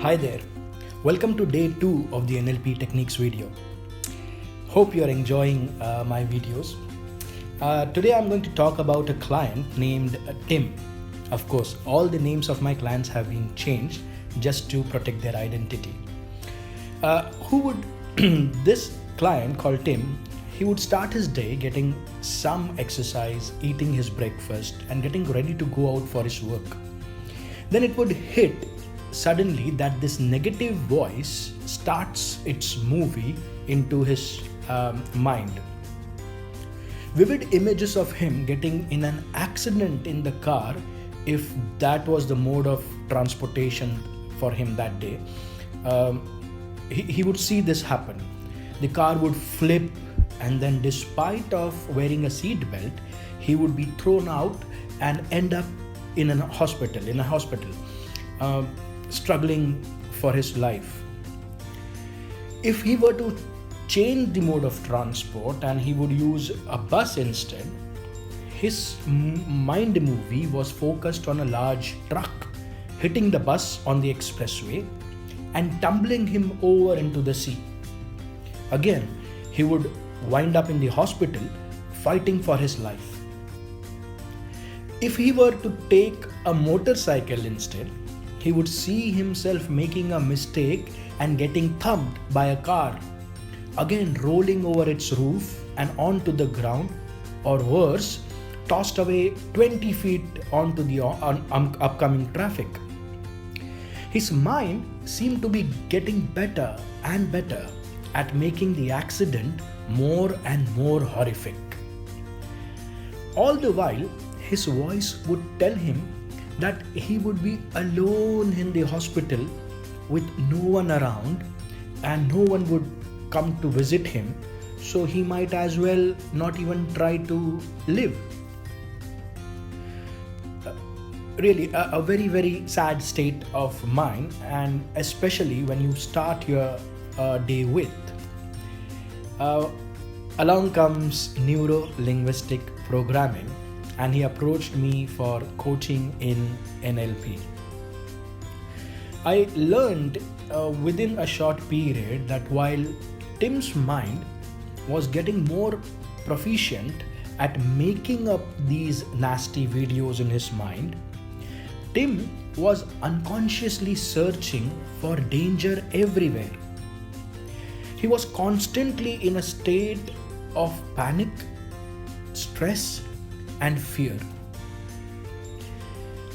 Hi there, welcome to day 2 of the NLP Techniques video. Hope you are enjoying my videos. Today I'm going to talk about a client named Tim. Of course, all the names of my clients have been changed just to protect their identity. This client called Tim, he would start his day getting some exercise, eating his breakfast and getting ready to go out for his work. Then it would hit suddenly that this negative voice starts its movie into his mind. Vivid images of him getting in an accident in the car, if that was the mode of transportation for him that day, he would see this happen. The car would flip, and then despite of wearing a seat belt, he would be thrown out and end up in a hospital, struggling for his life. If he were to change the mode of transport and he would use a bus instead, his mind movie was focused on a large truck hitting the bus on the expressway and tumbling him over into the sea. Again, he would wind up in the hospital fighting for his life. If he were to take a motorcycle instead, he would see himself making a mistake and getting thumped by a car, again rolling over its roof and onto the ground, or worse, tossed away 20 feet onto the upcoming traffic. His mind seemed to be getting better and better at making the accident more and more horrific. All the while, his voice would tell him that he would be alone in the hospital with no one around and no one would come to visit him, so he might as well not even try to live. Really a very, very sad state of mind, and especially when you start your day with. Along comes neuro-linguistic programming, and he approached me for coaching in NLP. I learned within a short period that while Tim's mind was getting more proficient at making up these nasty videos in his mind, Tim was unconsciously searching for danger everywhere. He was constantly in a state of panic, stress, and fear.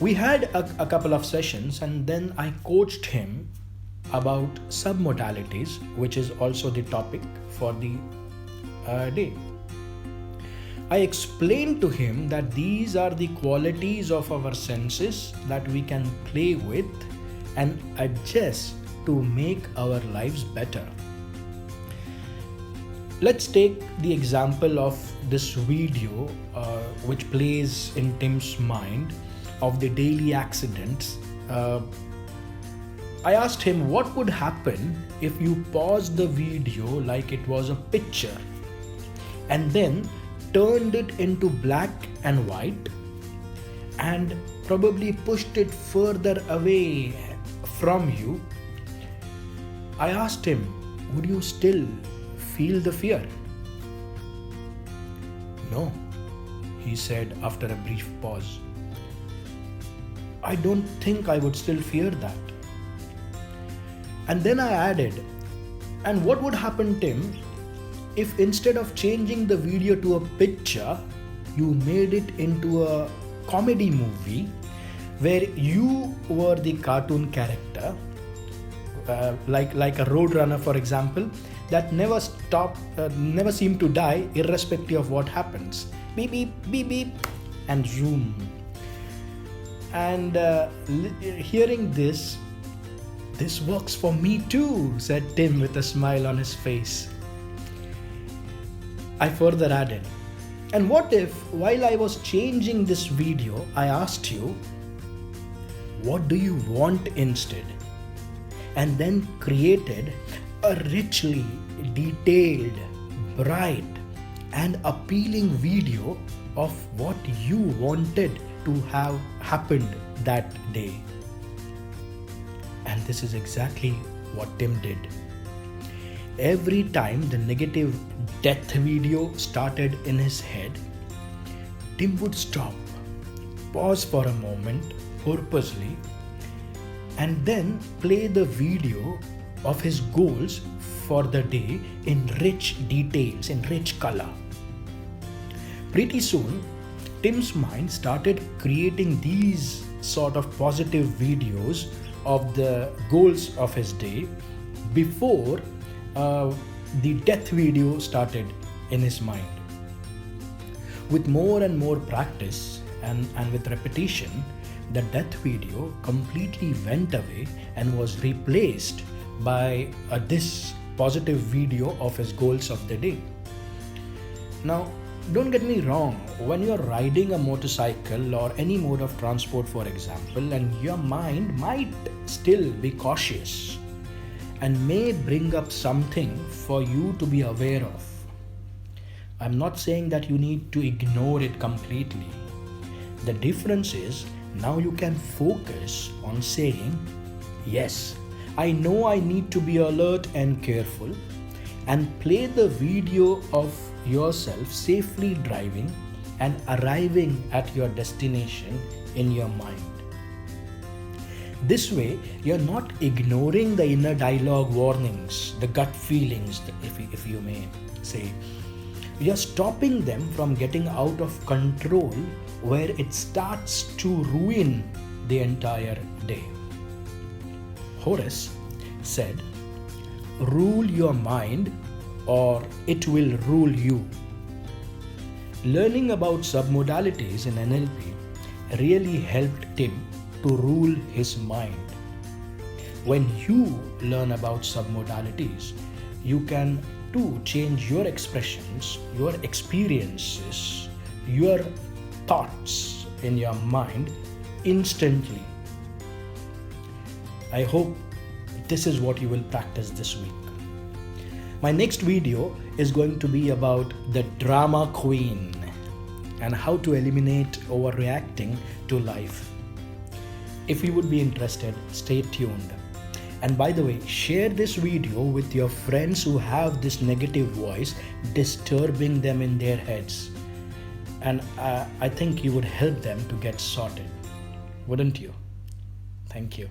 We had a couple of sessions, and then I coached him about SubModalities, which is also the topic for the day. I explained to him that these are the qualities of our senses that we can play with and adjust to make our lives better. Let's take the example of this video which plays in Tim's mind of the daily accidents. I asked him what would happen if you paused the video like it was a picture and then turned it into black and white and probably pushed it further away from you. I asked him, would you still feel the fear? No, he said after a brief pause. I don't think I would still fear that. And then I added, and what would happen, Tim, if instead of changing the video to a picture, you made it into a comedy movie where you were the cartoon character, like a roadrunner, for example, that never seem to die irrespective of what happens. Beep, beep, beep, beep, and zoom. And hearing this works for me too, said Tim with a smile on his face. I further added, and what if while I was changing this video, I asked you, what do you want instead? And then created a richly detailed, bright, and appealing video of what you wanted to have happened that day. And this is exactly what Tim did. Every time the negative death video started in his head, Tim would stop, pause for a moment purposely, and then play the video of his goals for the day in rich details, in rich color. Pretty soon, Tim's mind started creating these sort of positive videos of the goals of his day before the death video started in his mind. With more and more practice and with repetition, the death video completely went away and was replaced by this positive video of his goals of the day. Now, don't get me wrong, when you're riding a motorcycle or any mode of transport, for example, and your mind might still be cautious and may bring up something for you to be aware of. I'm not saying that you need to ignore it completely. The difference is now you can focus on saying, yes, I know I need to be alert and careful, and play the video of yourself safely driving and arriving at your destination in your mind. This way, you're not ignoring the inner dialogue warnings, the gut feelings, if you may say. You're stopping them from getting out of control where it starts to ruin the entire day. Horace said, "Rule your mind or it will rule you." Learning about submodalities in NLP really helped Tim to rule his mind. When you learn about submodalities, you can too change your expressions, your experiences, your thoughts in your mind instantly. I hope this is what you will practice this week. My next video is going to be about the drama queen and how to eliminate overreacting to life. If you would be interested, stay tuned. And by the way, share this video with your friends who have this negative voice disturbing them in their heads. And I think you would help them to get sorted, wouldn't you? Thank you.